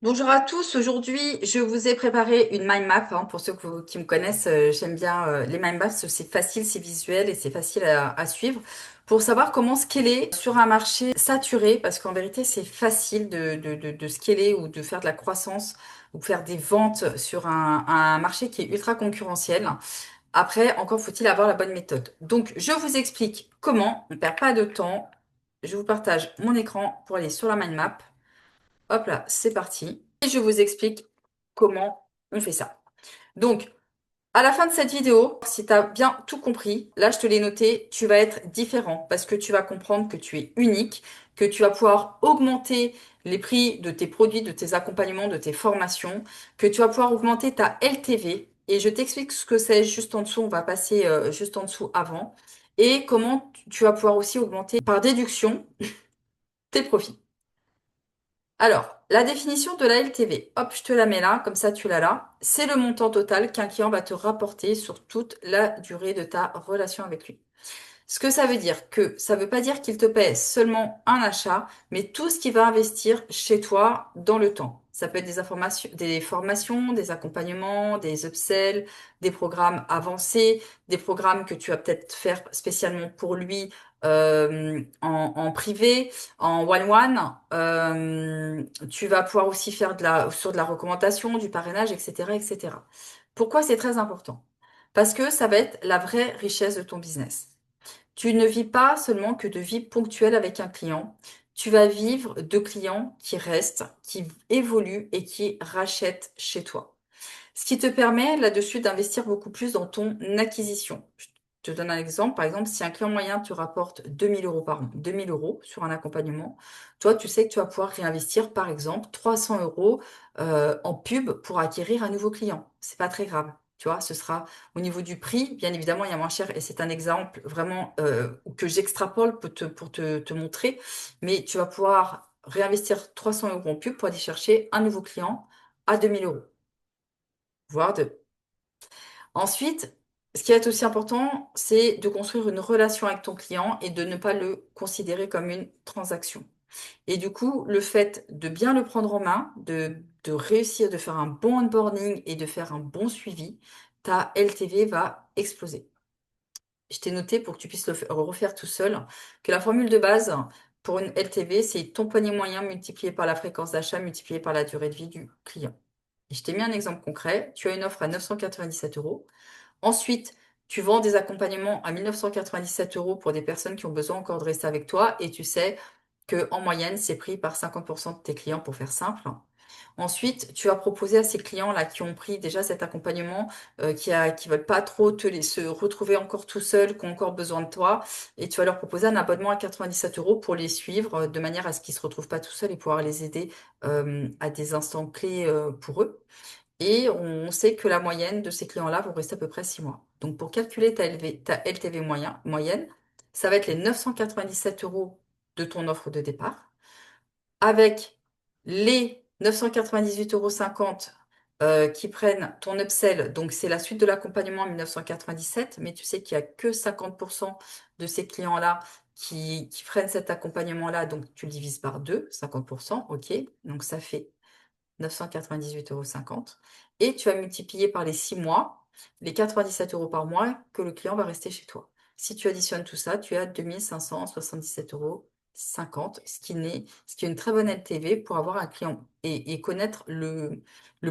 Bonjour à tous, aujourd'hui je vous ai préparé une mind map. Pour ceux qui me connaissent, j'aime bien les mind maps, c'est facile, c'est visuel et c'est facile à suivre pour savoir comment scaler sur un marché saturé, parce qu'en vérité c'est facile de scaler ou de faire de la croissance ou faire des ventes sur un marché qui est ultra concurrentiel. Après, encore faut-il avoir la bonne méthode. Donc je vous explique comment, on ne perd pas de temps, je vous partage mon écran pour aller sur la mind map. Hop là, c'est parti. Et je vous explique comment on fait ça. Donc, à la fin de cette vidéo, si tu as bien tout compris, là je te l'ai noté, tu vas être différent parce que tu vas comprendre que tu es unique, que tu vas pouvoir augmenter les prix de tes produits, de tes accompagnements, de tes formations, que tu vas pouvoir augmenter ta LTV. Et je t'explique ce que c'est juste en dessous, on va passer juste en dessous avant. Et comment tu vas pouvoir aussi augmenter par déduction tes profits. Alors, la définition de la LTV, hop, je te la mets là, comme ça tu l'as là. C'est le montant total qu'un client va te rapporter sur toute la durée de ta relation avec lui. Ce que ça veut dire que ça veut pas dire qu'il te paie seulement un achat, mais tout ce qu'il va investir chez toi dans le temps. Ça peut être des informations, des formations, des accompagnements, des upsells, des programmes avancés, des programmes que tu vas peut-être faire spécialement pour lui en privé, en one-one. Tu vas pouvoir aussi faire sur de la recommandation, du parrainage, etc., etc. Pourquoi c'est très important? Parce que ça va être la vraie richesse de ton business. Tu ne vis pas seulement que de vie ponctuelle avec un client. Tu vas vivre de clients qui restent, qui évoluent et qui rachètent chez toi. Ce qui te permet là-dessus d'investir beaucoup plus dans ton acquisition. Je te donne un exemple. Par exemple, si un client moyen te rapporte 2000 euros par an, 2000 euros sur un accompagnement, toi, tu sais que tu vas pouvoir réinvestir, par exemple, 300 euros en pub pour acquérir un nouveau client. C'est pas très grave. Tu vois, ce sera au niveau du prix, bien évidemment, il y a moins cher et c'est un exemple vraiment que j'extrapole pour te montrer. Mais tu vas pouvoir réinvestir 300 euros en pub pour aller chercher un nouveau client à 2000 euros, voire deux. Ensuite, ce qui est aussi important, c'est de construire une relation avec ton client et de ne pas le considérer comme une transaction. Et du coup, le fait de bien le prendre en main, de réussir, de faire un bon onboarding et de faire un bon suivi, ta LTV va exploser. Je t'ai noté pour que tu puisses refaire tout seul que la formule de base pour une LTV, c'est ton panier moyen multiplié par la fréquence d'achat multiplié par la durée de vie du client. Et je t'ai mis un exemple concret. Tu as une offre à 997 euros. Ensuite, tu vends des accompagnements à 1997 euros pour des personnes qui ont besoin encore de rester avec toi et tu sais que en moyenne, c'est pris par 50% de tes clients pour faire simple. Ensuite, tu vas proposer à ces clients-là qui ont pris déjà cet accompagnement, qui veulent pas trop se retrouver encore tout seuls, qui ont encore besoin de toi, et tu vas leur proposer un abonnement à 97 euros pour les suivre de manière à ce qu'ils se retrouvent pas tout seuls et pouvoir les aider à des instants clés pour eux. Et on sait que la moyenne de ces clients-là vont rester à peu près 6 mois. Donc, pour calculer ta LTV moyenne, ça va être les 997 euros de ton offre de départ, avec les 998,50 € qui prennent ton upsell. Donc, c'est la suite de l'accompagnement à 1997, mais tu sais qu'il n'y a que 50% de ces clients-là qui prennent cet accompagnement-là. Donc, tu le divises par 2, 50%, OK. Donc, ça fait 998,50 € et tu vas multiplier par les 6 mois, les 97 euros par mois que le client va rester chez toi. Si tu additionnes tout ça, tu as 2577,50 €, ce qui est une très bonne LTV pour avoir un client et connaître le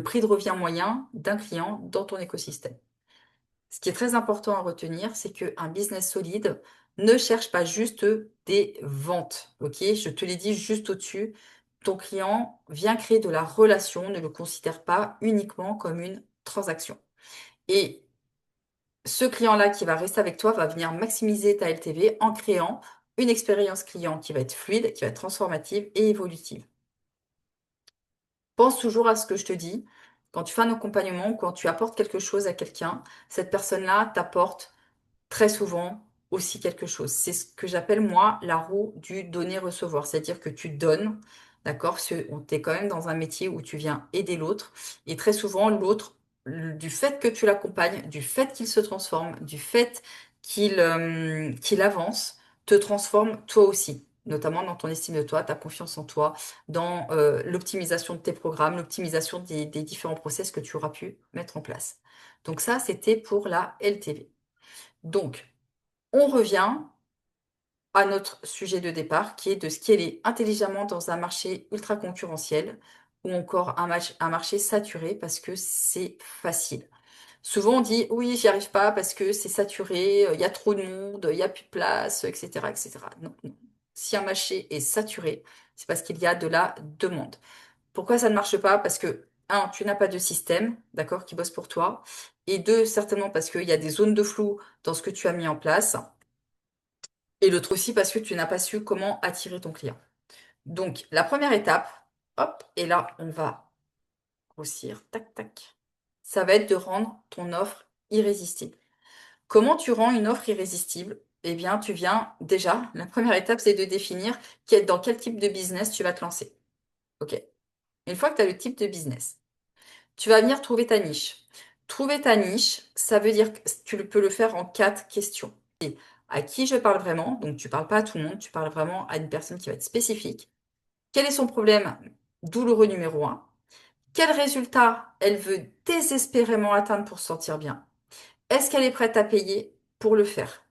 prix de revient moyen d'un client dans ton écosystème. Ce qui est très important à retenir, c'est qu'un business solide ne cherche pas juste des ventes. Ok, je te l'ai dit juste au-dessus. Ton client vient créer de la relation, ne le considère pas uniquement comme une transaction. Et ce client-là qui va rester avec toi va venir maximiser ta LTV en créant une expérience client qui va être fluide, qui va être transformative et évolutive. Pense toujours à ce que je te dis. Quand tu fais un accompagnement, quand tu apportes quelque chose à quelqu'un, cette personne-là t'apporte très souvent aussi quelque chose. C'est ce que j'appelle moi la roue du donner-recevoir. C'est-à-dire que tu donnes, d'accord? Tu es quand même dans un métier où tu viens aider l'autre. Et très souvent, l'autre, du fait que tu l'accompagnes, du fait qu'il se transforme, du fait qu'il avance, te transforme toi aussi. notamment dans ton estime de toi, ta confiance en toi, dans l'optimisation de tes programmes, l'optimisation des différents process que tu auras pu mettre en place. Donc ça, c'était pour la LTV. Donc, on revient à notre sujet de départ, qui est de scaler intelligemment dans un marché ultra concurrentiel ou encore un marché saturé parce que c'est facile. Souvent, on dit oui, j'y arrive pas parce que c'est saturé, il y a trop de monde, il y a plus de place, etc., etc. Non, non. Si un marché est saturé, c'est parce qu'il y a de la demande. Pourquoi ça ne marche pas? Parce que, un, tu n'as pas de système, d'accord, qui bosse pour toi. Et deux, certainement parce qu'il y a des zones de flou dans ce que tu as mis en place. Et l'autre aussi parce que tu n'as pas su comment attirer ton client. Donc, la première étape, hop, et là, on va grossir, tac, tac. Ça va être de rendre ton offre irrésistible. Comment tu rends une offre irrésistible? Eh bien, tu viens déjà, la première étape, c'est de définir dans quel type de business tu vas te lancer. OK. Une fois que tu as le type de business, tu vas venir trouver ta niche. Trouver ta niche, ça veut dire que tu peux le faire en quatre questions. À qui je parle vraiment? Donc, tu parles pas à tout le monde, tu parles vraiment à une personne qui va être spécifique. Quel est son problème douloureux numéro un? Quel résultat elle veut désespérément atteindre pour se sentir bien? Est-ce qu'elle est prête à payer pour le faire?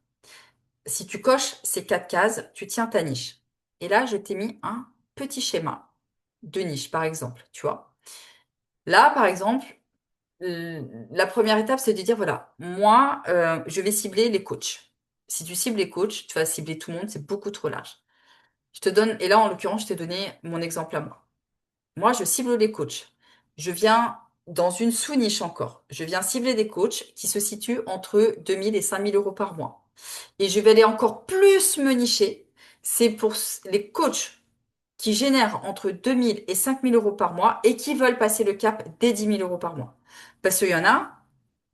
Si tu coches ces quatre cases, tu tiens ta niche. Et là, je t'ai mis un petit schéma de niche, par exemple, tu vois. Là, par exemple, la première étape, c'est de dire, voilà, moi, je vais cibler les coachs. Si tu cibles les coachs, tu vas cibler tout le monde, c'est beaucoup trop large. Je te donne, et là, en l'occurrence, je t'ai donné mon exemple à moi. Moi, je cible les coachs. Je viens dans une sous-niche encore. Je viens cibler des coachs qui se situent entre 2 000 et 5 000 € par mois. Et je vais aller encore plus me nicher. C'est pour les coachs qui génèrent entre 2 000 et 5 000 € par mois et qui veulent passer le cap des 10 000 € par mois. Parce qu'il y en a,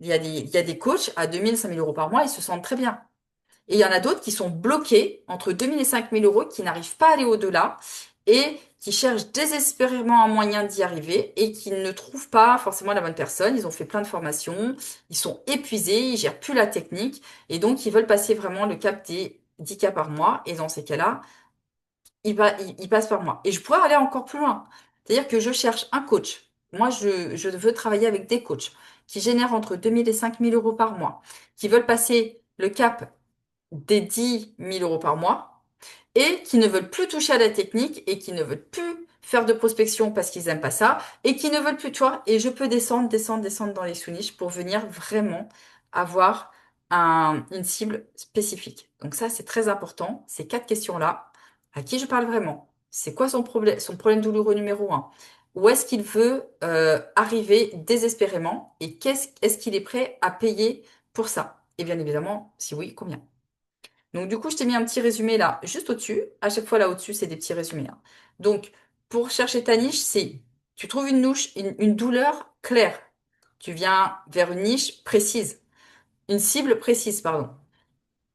il y a des coachs à 2 000, 5 000 € par mois, ils se sentent très bien. Et il y en a d'autres qui sont bloqués entre 2 000 et 5 000 €, qui n'arrivent pas à aller au-delà et qui cherchent désespérément un moyen d'y arriver et qui ne trouvent pas forcément la bonne personne. Ils ont fait plein de formations, ils sont épuisés, ils gèrent plus la technique et donc ils veulent passer vraiment le cap des 10 cas par mois. Et dans ces cas-là, il passe par moi. Et je pourrais aller encore plus loin. C'est-à-dire que je cherche un coach. Moi, je veux travailler avec des coachs qui génèrent entre 2 000 et 5 000 € par mois, qui veulent passer le cap des 10 000 € par mois et qui ne veulent plus toucher à la technique et qui ne veulent plus faire de prospection parce qu'ils n'aiment pas ça et qui ne veulent plus, tu vois. Et je peux descendre, descendre, descendre dans les sous-niches pour venir vraiment avoir une cible spécifique. Donc ça, c'est très important. Ces quatre questions-là, à qui je parle vraiment? C'est quoi son problème douloureux numéro un? Où est-ce qu'il veut arriver désespérément? Et est-ce qu'il est prêt à payer pour ça? Et bien évidemment, si oui, combien? Donc, du coup, je t'ai mis un petit résumé là, juste au-dessus. À chaque fois, là au-dessus, c'est des petits résumés, hein. Donc, pour chercher ta niche, c'est tu trouves une douleur claire. Tu viens vers une niche précise, une cible précise, pardon.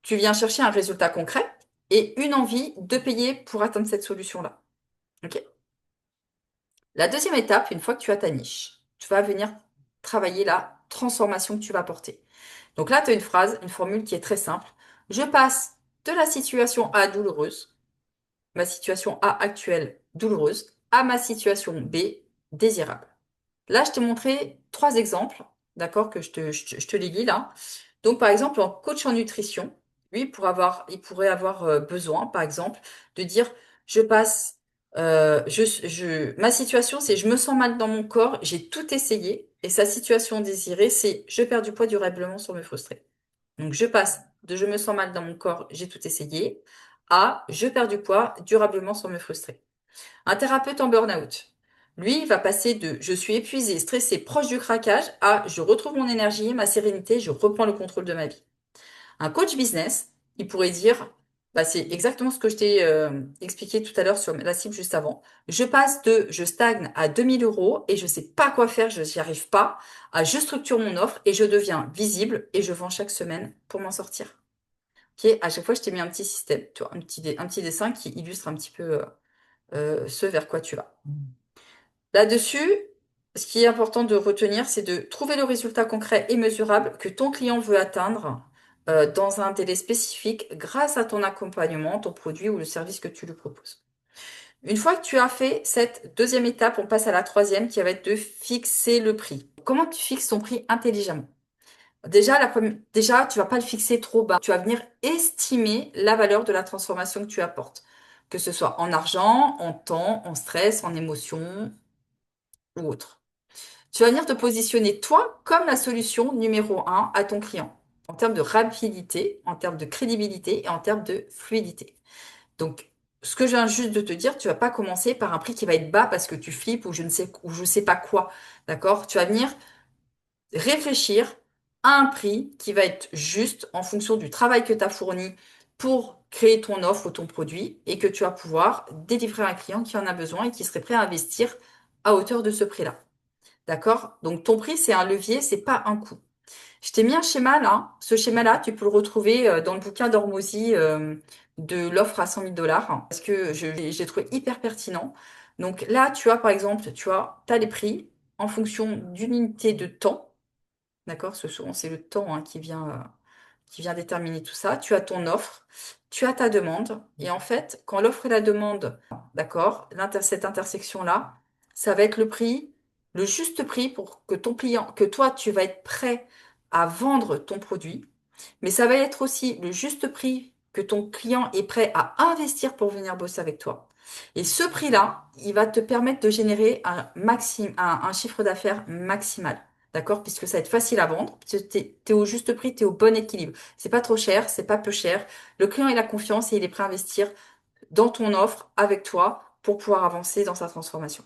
Tu viens chercher un résultat concret et une envie de payer pour atteindre cette solution-là. OK? La deuxième étape, une fois que tu as ta niche, tu vas venir travailler la transformation que tu vas apporter. Donc là, tu as une phrase, une formule qui est très simple. Je passe de la situation A douloureuse, ma situation A actuelle douloureuse, à ma situation B désirable. Là, je t'ai montré trois exemples, d'accord, que je te les lis là. Donc, par exemple, en coach en nutrition, lui, il pourrait avoir besoin, par exemple, de dire, je passe, ma situation, c'est je me sens mal dans mon corps, j'ai tout essayé, et sa situation désirée, c'est je perds du poids durablement sans me frustrer. Donc, je passe de je me sens mal dans mon corps, j'ai tout essayé, à je perds du poids durablement sans me frustrer. Un thérapeute en burn-out, lui, il va passer de je suis épuisé, stressé, proche du craquage à je retrouve mon énergie, ma sérénité, je reprends le contrôle de ma vie. Un coach business, il pourrait dire, bah, c'est exactement ce que je t'ai expliqué tout à l'heure sur la cible juste avant. Je passe de je stagne à 2 000 € et je sais pas quoi faire, je n'y arrive pas, à je structure mon offre et je deviens visible et je vends chaque semaine pour m'en sortir. Ok, à chaque fois, je t'ai mis un petit système, tu vois, un petit dessin qui illustre un petit peu ce vers quoi tu vas. Là-dessus, ce qui est important de retenir, c'est de trouver le résultat concret et mesurable que ton client veut atteindre dans un délai spécifique grâce à ton accompagnement, ton produit ou le service que tu lui proposes. Une fois que tu as fait cette deuxième étape, on passe à la troisième qui va être de fixer le prix. Comment tu fixes ton prix intelligemment? Déjà, tu vas pas le fixer trop bas. Tu vas venir estimer la valeur de la transformation que tu apportes, que ce soit en argent, en temps, en stress, en émotion ou autre. Tu vas venir te positionner, toi, comme la solution numéro un à ton client, en termes de rapidité, en termes de crédibilité et en termes de fluidité. Donc, ce que je viens juste de te dire, tu vas pas commencer par un prix qui va être bas parce que tu flippes ou je sais pas quoi. D'accord? Tu vas venir réfléchir à un prix qui va être juste en fonction du travail que tu as fourni pour créer ton offre ou ton produit et que tu vas pouvoir délivrer à un client qui en a besoin et qui serait prêt à investir à hauteur de ce prix-là. D'accord? Donc ton prix, c'est un levier, c'est pas un coût. Je t'ai mis un schéma là. Ce schéma-là, tu peux le retrouver dans le bouquin d'Hormozy de l'offre à 100 000 dollars parce que j'ai trouvé hyper pertinent. Donc là, tu as par exemple, tu as les prix en fonction d'une unité de temps. D'accord? Parce que souvent, c'est le temps hein, qui vient déterminer tout ça. Tu as ton offre, tu as ta demande. Et en fait, quand l'offre et la demande, d'accord, cette intersection-là, ça va être le prix, le juste prix pour que ton client, que toi, tu vas être prêt à vendre ton produit. Mais ça va être aussi le juste prix que ton client est prêt à investir pour venir bosser avec toi. Et ce prix-là, il va te permettre de générer un chiffre d'affaires maximal. D'accord? Puisque ça va être facile à vendre. Tu es au juste prix, tu es au bon équilibre. C'est pas trop cher, c'est pas peu cher. Le client, il a confiance et il est prêt à investir dans ton offre avec toi pour pouvoir avancer dans sa transformation.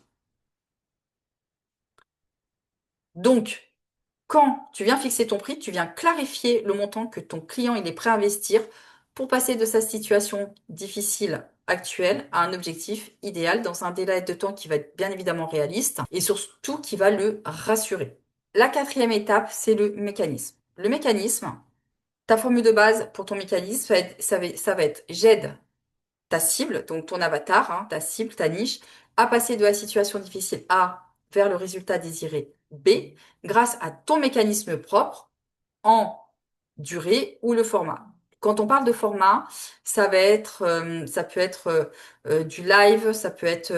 Donc, quand tu viens fixer ton prix, tu viens clarifier le montant que ton client il est prêt à investir pour passer de sa situation difficile actuelle à un objectif idéal dans un délai de temps qui va être bien évidemment réaliste et surtout qui va le rassurer. La quatrième étape, c'est le mécanisme. Le mécanisme, ta formule de base pour ton mécanisme, ça va être j'aide ta cible, donc ton avatar, hein, ta cible, ta niche, à passer de la situation difficile A vers le résultat désiré B grâce à ton mécanisme propre en durée ou le format. Quand on parle de format, ça peut être du live, ça peut être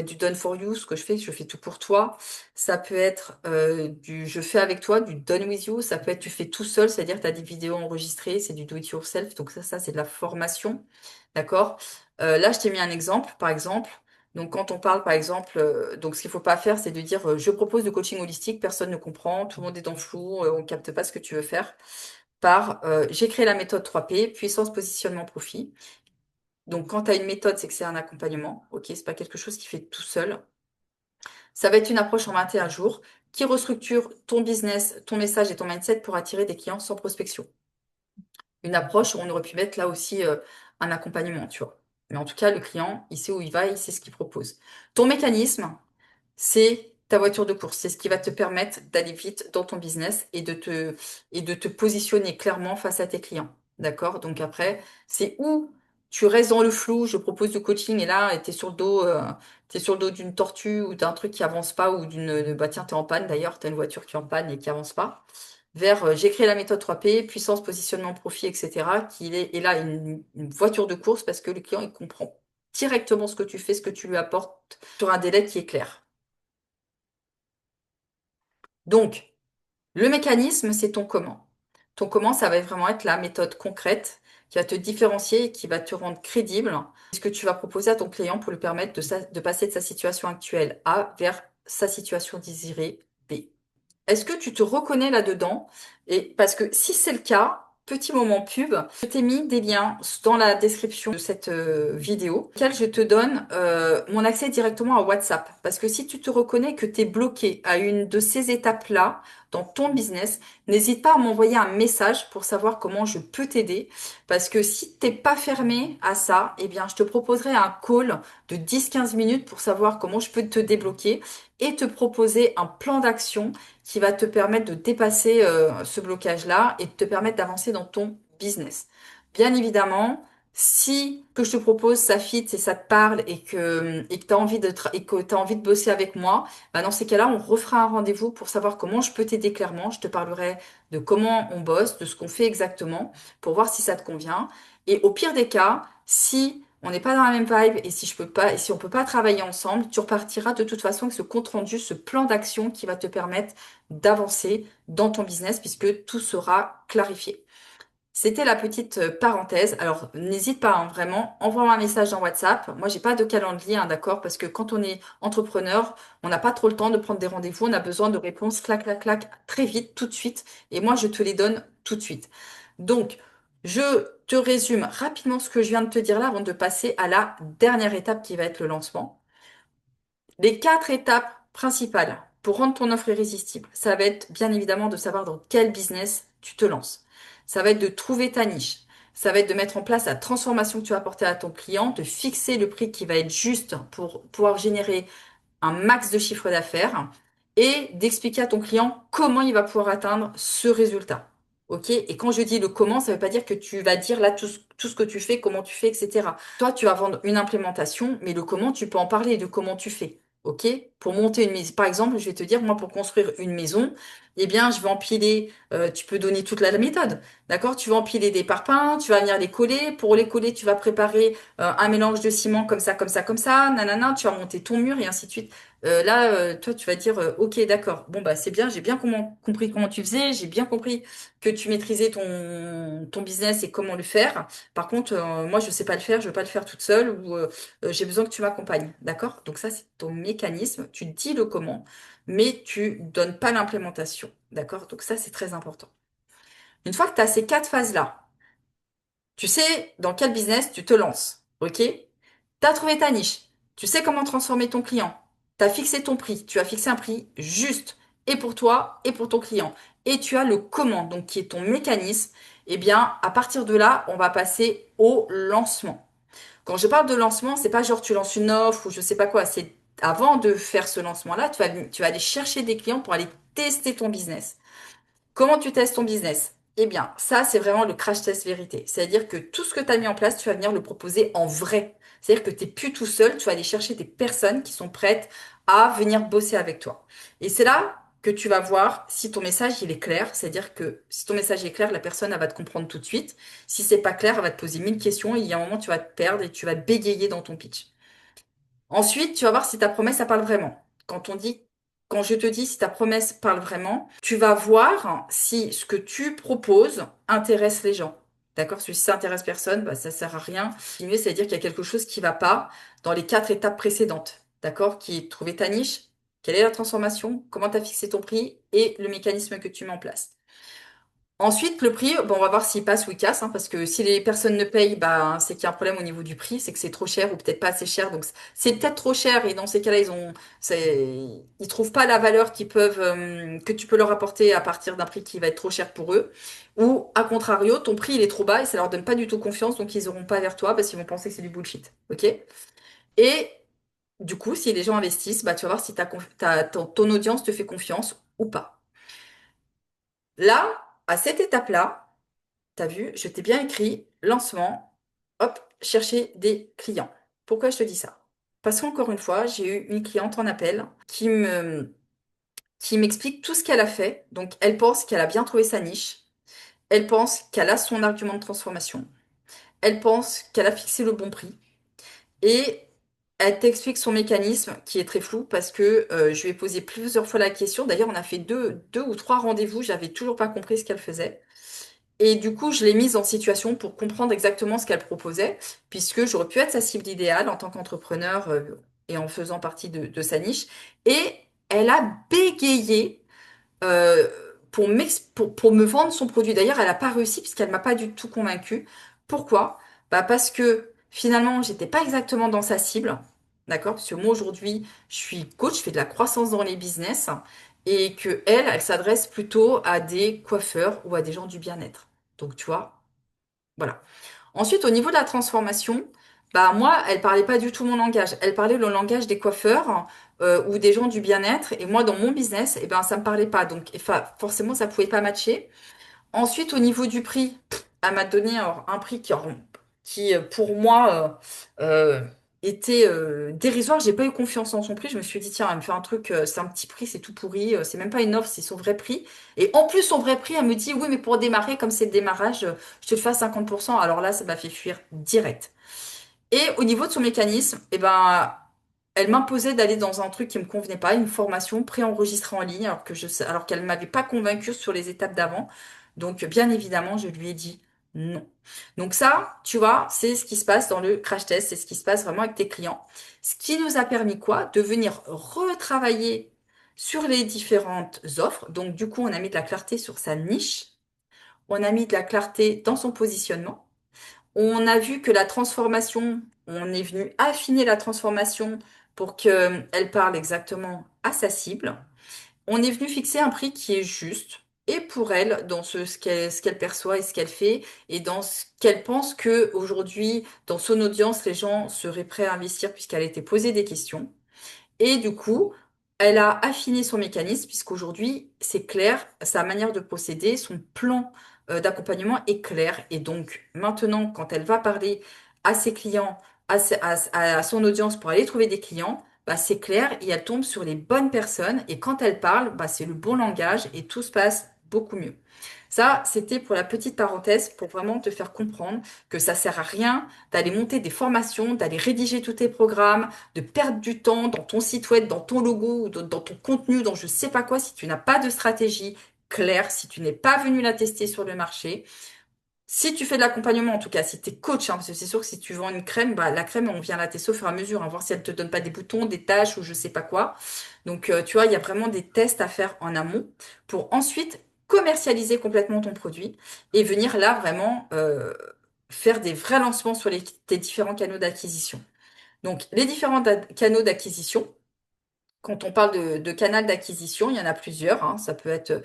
du done for you, ce que je fais tout pour toi. Ça peut être du je fais avec toi, du done with you. Ça peut être tu fais tout seul, c'est-à-dire que tu as des vidéos enregistrées, c'est du do it yourself. Donc ça c'est de la formation. D'accord? Là, je t'ai mis un exemple, par exemple. Donc quand on parle, par exemple, donc ce qu'il faut pas faire, c'est de dire je propose du coaching holistique, personne ne comprend, tout le monde est dans le flou, on capte pas ce que tu veux faire. Par j'ai créé la méthode 3P, puissance, positionnement, profit. Donc, quand tu as une méthode, c'est que c'est un accompagnement. Ok, c'est pas quelque chose qui fait tout seul. Ça va être une approche en 21 jours qui restructure ton business, ton message et ton mindset pour attirer des clients sans prospection. Une approche où on aurait pu mettre là aussi un accompagnement, tu vois. Mais en tout cas, le client, il sait où il va, il sait ce qu'il propose. Ton mécanisme, c'est ta voiture de course. C'est ce qui va te permettre d'aller vite dans ton business et de te positionner clairement face à tes clients. D'accord? Donc après, c'est où tu restes dans le flou, je propose du coaching et là, t'es sur le dos d'une tortue ou d'un truc qui avance pas ou bah tiens, t'es en panne d'ailleurs, t'as une voiture qui est en panne et qui avance pas. Vers j'ai créé la méthode 3P, puissance, positionnement, profit, etc. Et là une voiture de course parce que le client il comprend directement ce que tu fais, ce que tu lui apportes sur un délai qui est clair. Donc, le mécanisme, c'est ton comment. Ton comment, ça va vraiment être la méthode concrète qui va te différencier et qui va te rendre crédible. Ce que tu vas proposer à ton client pour lui permettre de passer de sa situation actuelle A vers sa situation désirée B. Est-ce que tu te reconnais là-dedans? Et parce que si c'est le cas, petit moment pub, je t'ai mis des liens dans la description de cette vidéo, auquel je te donne mon accès directement à WhatsApp. Parce que si tu te reconnais que tu es bloqué à une de ces étapes-là dans ton business, n'hésite pas à m'envoyer un message pour savoir comment je peux t'aider. Parce que si t'es pas fermé à ça, eh bien, je te proposerai un call de 10-15 minutes pour savoir comment je peux te débloquer et te proposer un plan d'action qui va te permettre de dépasser ce blocage-là et de te permettre d'avancer dans ton business. Bien évidemment, Si que je te propose, ça fit et ça te parle et que tu as envie et que tu envie de bosser avec moi, bah dans ces cas-là, on refera un rendez-vous pour savoir comment je peux t'aider clairement. Je te parlerai de comment on bosse, de ce qu'on fait exactement, pour voir si ça te convient. Et au pire des cas, si on n'est pas dans la même vibe et si je peux pas, et si on peut pas travailler ensemble, tu repartiras de toute façon avec ce compte rendu, ce plan d'action qui va te permettre d'avancer dans ton business puisque tout sera clarifié. C'était la petite parenthèse. Alors, n'hésite pas, hein, vraiment, envoie-moi un message dans WhatsApp. Moi, j'ai pas de calendrier, hein, d'accord? Parce que quand on est entrepreneur, on n'a pas trop le temps de prendre des rendez-vous. On a besoin de réponses clac, clac, clac, très vite, tout de suite. Et moi, je te les donne tout de suite. Donc, je te résume rapidement ce que je viens de te dire là avant de passer à la dernière étape qui va être le lancement. Les 4 étapes principales pour rendre ton offre irrésistible, ça va être bien évidemment de savoir dans quel business tu te lances. Ça va être de trouver ta niche. Ça va être de mettre en place la transformation que tu vas apporter à ton client, de fixer le prix qui va être juste pour pouvoir générer un max de chiffre d'affaires et d'expliquer à ton client comment il va pouvoir atteindre ce résultat. OK? Et quand je dis le comment, ça ne veut pas dire que tu vas dire là tout ce que tu fais, comment tu fais, etc. Toi, tu vas vendre une implémentation, mais le comment, tu peux en parler de comment tu fais. OK? Pour monter une maison, par exemple, je vais te dire, moi, pour construire une maison, eh bien, je vais empiler, tu peux donner toute la méthode. D'accord? Tu vas empiler des parpaings, tu vas venir les coller. Pour les coller, tu vas préparer un mélange de ciment comme ça, comme ça, comme ça, nanana, tu vas monter ton mur et ainsi de suite. Là, toi, tu vas dire, ok, d'accord, bon, bah, c'est bien, j'ai bien compris comment tu faisais, j'ai bien compris que tu maîtrisais ton business et comment le faire. Par contre, moi, je sais pas le faire, je veux pas le faire toute seule ou j'ai besoin que tu m'accompagnes, d'accord? Donc ça, c'est ton mécanisme, tu dis le comment, mais tu donnes pas l'implémentation, d'accord? Donc ça, c'est très important. Une fois que tu as ces 4 phases-là, tu sais dans quel business tu te lances, ok? Tu as trouvé ta niche, tu sais comment transformer ton client, tu as fixé ton prix, tu as fixé un prix juste et pour toi et pour ton client. Et tu as le comment, donc qui est ton mécanisme. Eh bien, à partir de là, on va passer au lancement. Quand je parle de lancement, c'est pas genre tu lances une offre ou je sais pas quoi, c'est avant de faire ce lancement-là, tu vas aller chercher des clients pour aller tester ton business. Comment tu testes ton business? Eh bien, ça, c'est vraiment le crash test vérité. C'est-à-dire que tout ce que tu as mis en place, tu vas venir le proposer en vrai. C'est-à-dire que tu n'es plus tout seul, tu vas aller chercher des personnes qui sont prêtes à venir bosser avec toi. Et c'est là que tu vas voir si ton message, il est clair. C'est-à-dire que si ton message est clair, la personne, elle va te comprendre tout de suite. Si c'est pas clair, elle va te poser 1000 questions et il y a un moment, tu vas te perdre et tu vas bégayer dans ton pitch. Ensuite, tu vas voir si ta promesse, ça parle vraiment. Quand je te dis si ta promesse parle vraiment, tu vas voir si ce que tu proposes intéresse les gens. D'accord? Si ça intéresse personne, bah, ça sert à rien. Continuer, c'est-à-dire qu'il y a quelque chose qui va pas dans les 4 étapes précédentes. D'accord? Qui est trouver ta niche, quelle est la transformation, comment tu as fixé ton prix et le mécanisme que tu mets en place. Ensuite, le prix, bon, on va voir s'il passe ou il casse, hein, parce que si les personnes ne payent, bah, c'est qu'il y a un problème au niveau du prix, c'est que c'est trop cher ou peut-être pas assez cher. Donc, c'est peut-être trop cher et dans ces cas-là, ils trouvent pas la valeur que tu peux leur apporter à partir d'un prix qui va être trop cher pour eux. Ou, à contrario, ton prix, il est trop bas et ça leur donne pas du tout confiance, donc ils auront pas vers toi parce qu'ils vont penser que c'est du bullshit. OK? Et, du coup, si les gens investissent, bah, tu vas voir si ton audience te fait confiance ou pas. Là, à cette étape-là, t'as vu, je t'ai bien écrit lancement, hop, chercher des clients. Pourquoi je te dis ça? Parce qu'encore une fois, j'ai eu une cliente en appel qui m'explique tout ce qu'elle a fait. Donc, elle pense qu'elle a bien trouvé sa niche. Elle pense qu'elle a son argument de transformation. Elle pense qu'elle a fixé le bon prix. Et elle t'explique son mécanisme qui est très flou parce que je lui ai posé plusieurs fois la question. D'ailleurs, on a fait deux ou trois rendez-vous. J'avais toujours pas compris ce qu'elle faisait. Et du coup, je l'ai mise en situation pour comprendre exactement ce qu'elle proposait, puisque j'aurais pu être sa cible idéale en tant qu'entrepreneur et en faisant partie de sa niche. Et elle a bégayé euh, pour me vendre son produit. D'ailleurs, elle n'a pas réussi puisqu'elle m'a pas du tout convaincue. Pourquoi? Bah parce que finalement, j'étais pas exactement dans sa cible. D'accord? Parce que moi, aujourd'hui, je suis coach, je fais de la croissance dans les business. Et que elle s'adresse plutôt à des coiffeurs ou à des gens du bien-être. Donc, tu vois, voilà. Ensuite, au niveau de la transformation, bah moi, elle parlait pas du tout mon langage. Elle parlait le langage des coiffeurs ou des gens du bien-être. Et moi, dans mon business, eh ben, ça me parlait pas. Donc, enfin, forcément, ça pouvait pas matcher. Ensuite, au niveau du prix, elle m'a donné alors, un prix qui, qui pour moi, était dérisoire. J'ai pas eu confiance en son prix. Je me suis dit, tiens, elle me fait un truc, c'est un petit prix, c'est tout pourri, c'est même pas une offre, c'est son vrai prix. Et en plus, son vrai prix, elle me dit, oui, mais pour démarrer, comme c'est le démarrage, je te le fais à 50%. Alors là, ça m'a fait fuir direct. Et au niveau de son mécanisme, eh ben, elle m'imposait d'aller dans un truc qui me convenait pas, une formation préenregistrée en ligne, alors qu'elle m'avait pas convaincue sur les étapes d'avant. Donc, bien évidemment, je lui ai dit non. Donc ça, tu vois, c'est ce qui se passe dans le crash test, c'est ce qui se passe vraiment avec tes clients. Ce qui nous a permis quoi? De venir retravailler sur les différentes offres. Donc, du coup, on a mis de la clarté sur sa niche, on a mis de la clarté dans son positionnement. On a vu que la transformation, on est venu affiner la transformation pour qu'elle parle exactement à sa cible. On est venu fixer un prix qui est juste et pour elle dans ce qu'elle perçoit et ce qu'elle fait et dans ce qu'elle pense que aujourd'hui dans son audience les gens seraient prêts à investir puisqu'elle a été posée des questions. Et du coup, elle a affiné son mécanisme puisqu'aujourd'hui, c'est clair, sa manière de procéder, son plan d'accompagnement est clair. Et donc, maintenant, quand elle va parler à ses clients, à son audience pour aller trouver des clients, bah, c'est clair et elle tombe sur les bonnes personnes. Et quand elle parle, bah, c'est le bon langage et tout se passe beaucoup mieux. Ça, c'était pour la petite parenthèse pour vraiment te faire comprendre que ça sert à rien d'aller monter des formations, d'aller rédiger tous tes programmes, de perdre du temps dans ton site web, dans ton logo ou dans ton contenu, dans je sais pas quoi, si tu n'as pas de stratégie claire, si tu n'es pas venu la tester sur le marché. Si tu fais de l'accompagnement, en tout cas, si tu es coach, hein, parce que c'est sûr que si tu vends une crème, bah, la crème, on vient la tester au fur et à mesure, hein, voir si elle te donne pas des boutons, des taches ou je sais pas quoi. Donc, tu vois, il y a vraiment des tests à faire en amont pour ensuite commercialiser complètement ton produit et venir là vraiment faire des vrais lancements sur tes différents canaux d'acquisition. Donc, les différents canaux d'acquisition, quand on parle de canal d'acquisition, il y en a plusieurs, hein. Ça peut être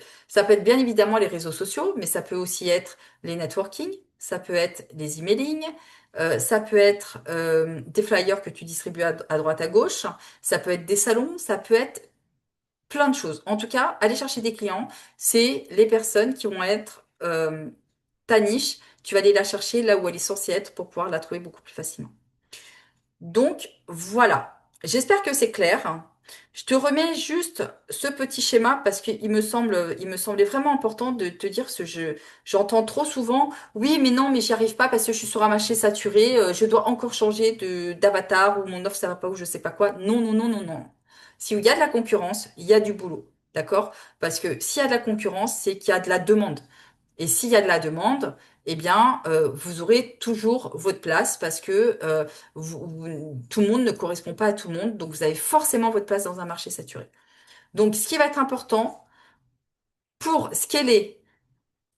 bien évidemment les réseaux sociaux, mais ça peut aussi être les networking, ça peut être les emailing, ça peut être des flyers que tu distribues à droite à gauche, ça peut être des salons, ça peut être plein de choses. En tout cas, aller chercher des clients, c'est les personnes qui vont être ta niche. Tu vas aller la chercher là où elle est censée être pour pouvoir la trouver beaucoup plus facilement. Donc voilà, j'espère que c'est clair. Je te remets juste ce petit schéma parce il me semblait vraiment important de te dire ce jeu. J'entends trop souvent, oui, mais non, mais j'y arrive pas parce que je suis sur un marché saturé, je dois encore changer d'avatar ou mon offre ça va pas ou je sais pas quoi. Non, non, non, non, non. S'il y a de la concurrence, il y a du boulot, d'accord? Parce que s'il y a de la concurrence, c'est qu'il y a de la demande. Et s'il y a de la demande, eh bien, vous aurez toujours votre place parce que tout le monde ne correspond pas à tout le monde. Donc, vous avez forcément votre place dans un marché saturé. Donc, ce qui va être important pour scaler,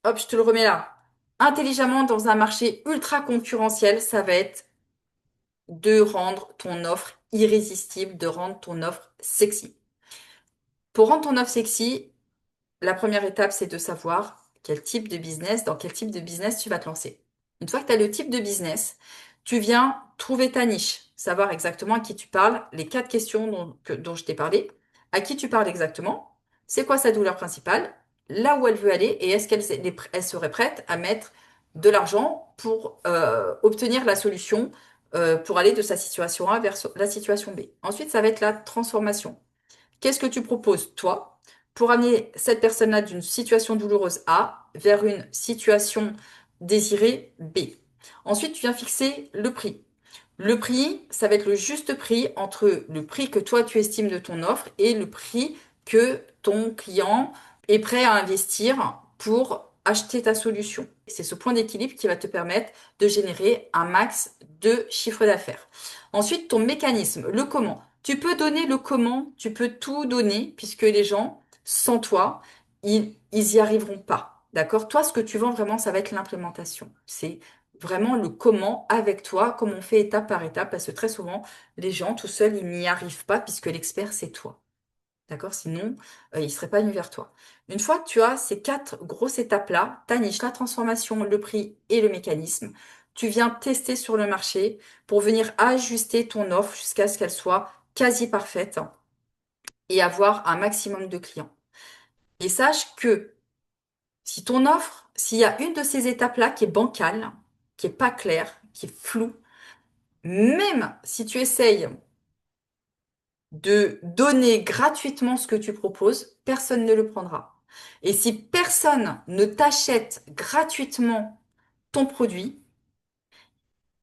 hop, je te le remets là, intelligemment dans un marché ultra concurrentiel, ça va être de rendre ton offre irrésistible, de rendre ton offre sexy. Pour rendre ton offre sexy, la première étape, c'est de savoir quel type de business, dans quel type de business tu vas te lancer. Une fois que tu as le type de business, tu viens trouver ta niche, savoir exactement à qui tu parles, les quatre questions dont je t'ai parlé, à qui tu parles exactement, c'est quoi sa douleur principale, là où elle veut aller et est-ce elle serait prête à mettre de l'argent pour obtenir la solution pour aller de sa situation A vers la situation B. Ensuite, ça va être la transformation. Qu'est-ce que tu proposes, toi, pour amener cette personne-là d'une situation douloureuse A vers une situation désirée B? Ensuite, tu viens fixer le prix. Le prix, ça va être le juste prix entre le prix que toi tu estimes de ton offre et le prix que ton client est prêt à investir pour acheter ta solution. C'est ce point d'équilibre qui va te permettre de générer un max de chiffre d'affaires. Ensuite, ton mécanisme, le comment. Tu peux donner le comment, tu peux tout donner puisque les gens, sans toi, ils y arriveront pas. D'accord? Toi, ce que tu vends vraiment, ça va être l'implémentation. C'est vraiment le comment avec toi, comment on fait étape par étape, parce que très souvent, les gens tout seuls, ils n'y arrivent pas puisque l'expert, c'est toi. D'accord? Sinon, ils ne seraient pas venus vers toi. Une fois que tu as ces quatre grosses étapes-là, ta niche, la transformation, le prix et le mécanisme, tu viens tester sur le marché pour venir ajuster ton offre jusqu'à ce qu'elle soit quasi parfaite et avoir un maximum de clients. Et sache que si ton offre, s'il y a une de ces étapes-là qui est bancale, qui est pas claire, qui est flou. Même si tu essayes de donner gratuitement ce que tu proposes, personne ne le prendra. Et si personne ne t'achète gratuitement ton produit,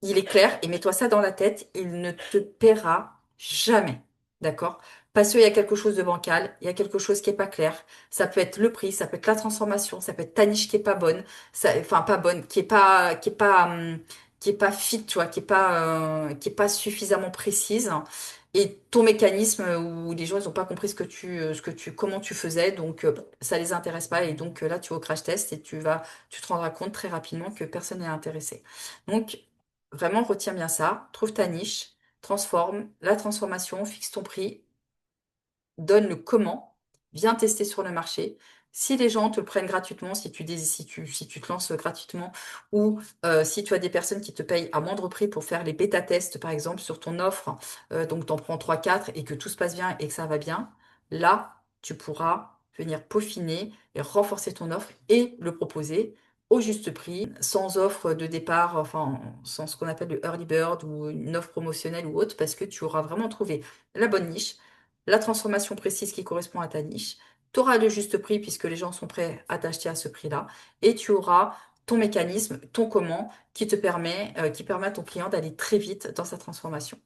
il est clair, et mets-toi ça dans la tête, il ne te paiera jamais. D'accord? Parce qu'il y a quelque chose de bancal, il y a quelque chose qui est pas clair. Ça peut être le prix, ça peut être la transformation, ça peut être ta niche qui est pas bonne, enfin pas bonne, qui est pas fit, tu vois, qui est pas suffisamment précise. Et ton mécanisme où les gens ils ont pas compris comment tu faisais, donc ça les intéresse pas. Et donc là tu vas au crash test et tu te rendras compte très rapidement que personne n'est intéressé. Donc vraiment, retiens bien ça. Trouve ta niche, transforme la transformation, fixe ton prix, donne le comment, viens tester sur le marché. Si les gens te le prennent gratuitement, si tu te lances gratuitement, ou si tu as des personnes qui te payent à moindre prix pour faire les bêta-tests, par exemple, sur ton offre, donc tu en prends trois quatre et que tout se passe bien et que ça va bien, là, tu pourras venir peaufiner et renforcer ton offre et le proposer au juste prix, sans offre de départ, enfin, sans ce qu'on appelle le early bird ou une offre promotionnelle ou autre, parce que tu auras vraiment trouvé la bonne niche, la transformation précise qui correspond à ta niche. Tu auras le juste prix puisque les gens sont prêts à t'acheter à ce prix-là. Et tu auras ton mécanisme, ton comment qui permet à ton client d'aller très vite dans sa transformation.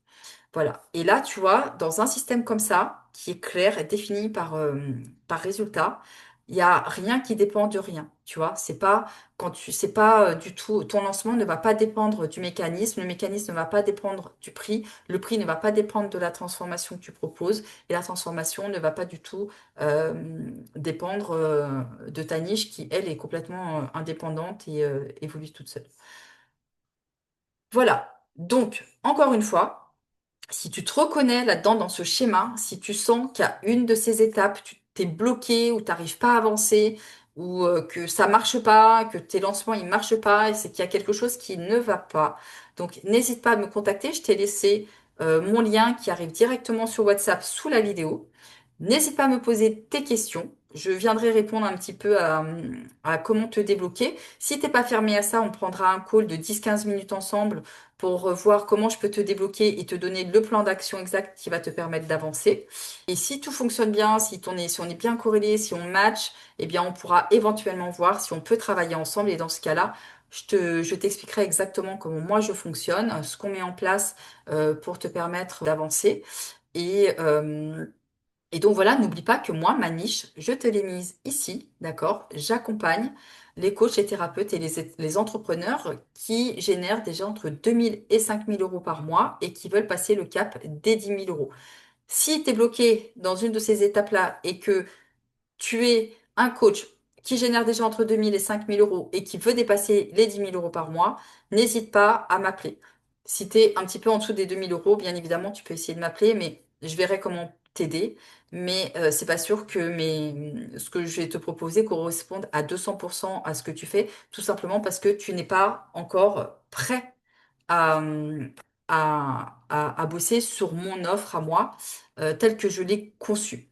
Voilà. Et là, tu vois, dans un système comme ça, qui est clair et défini par résultat, il n'y a rien qui dépend de rien. Tu vois, c'est pas du tout, ton lancement ne va pas dépendre du mécanisme, le mécanisme ne va pas dépendre du prix, le prix ne va pas dépendre de la transformation que tu proposes, et la transformation ne va pas du tout euh, dépendre de ta niche qui, elle, est complètement indépendante et évolue toute seule. Voilà. Donc, encore une fois, si tu te reconnais là-dedans, dans ce schéma, si tu sens qu'à une de ces étapes, tu t'es bloqué ou tu n'arrives pas à avancer ou que ça marche pas, que tes lancements ils marchent pas, et c'est qu'il y a quelque chose qui ne va pas. Donc n'hésite pas à me contacter. Je t'ai laissé mon lien qui arrive directement sur WhatsApp sous la vidéo. N'hésite pas à me poser tes questions. Je viendrai répondre un petit peu à comment te débloquer. Si t'es pas fermé à ça, on prendra un call de 10-15 minutes ensemble pour voir comment je peux te débloquer et te donner le plan d'action exact qui va te permettre d'avancer. Et si tout fonctionne bien, si on est bien corrélé, si on match, eh bien, on pourra éventuellement voir si on peut travailler ensemble. Et dans ce cas-là, je t'expliquerai exactement comment moi je fonctionne, ce qu'on met en place pour te permettre d'avancer. Et, euh, et donc voilà, n'oublie pas que moi, ma niche, je te l'ai mise ici, d'accord? J'accompagne les coachs, les thérapeutes et les entrepreneurs qui génèrent déjà entre 2 000 et 5 000 euros par mois et qui veulent passer le cap des 10 000 euros. Si tu es bloqué dans une de ces étapes-là et que tu es un coach qui génère déjà entre 2 000 et 5 000 euros et qui veut dépasser les 10 000 euros par mois, n'hésite pas à m'appeler. Si tu es un petit peu en dessous des 2 000 euros, bien évidemment, tu peux essayer de m'appeler, mais je verrai comment t'aider. Mais c'est pas sûr que ce que je vais te proposer corresponde à 200% à ce que tu fais, tout simplement parce que tu n'es pas encore prêt à, à bosser sur mon offre à moi, telle que je l'ai conçue.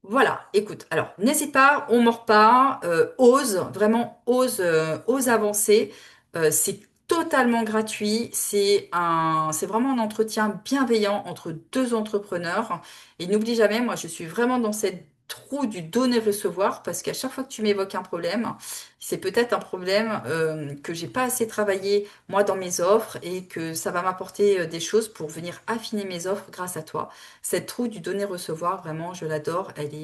Voilà, écoute, alors n'hésite pas, on mord pas, ose, vraiment ose avancer. C'est totalement gratuit, c'est vraiment un entretien bienveillant entre deux entrepreneurs. Et n'oublie jamais, moi je suis vraiment dans cette trou du donner-recevoir parce qu'à chaque fois que tu m'évoques un problème, c'est peut-être un problème que j'ai pas assez travaillé moi dans mes offres et que ça va m'apporter des choses pour venir affiner mes offres grâce à toi. Cette roue du donner-recevoir, vraiment, je l'adore. Elle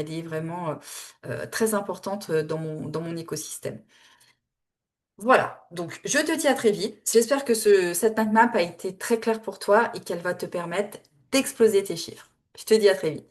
est vraiment très importante dans mon écosystème. Voilà, donc je te dis à très vite. J'espère que cette mind map a été très claire pour toi et qu'elle va te permettre d'exploser tes chiffres. Je te dis à très vite.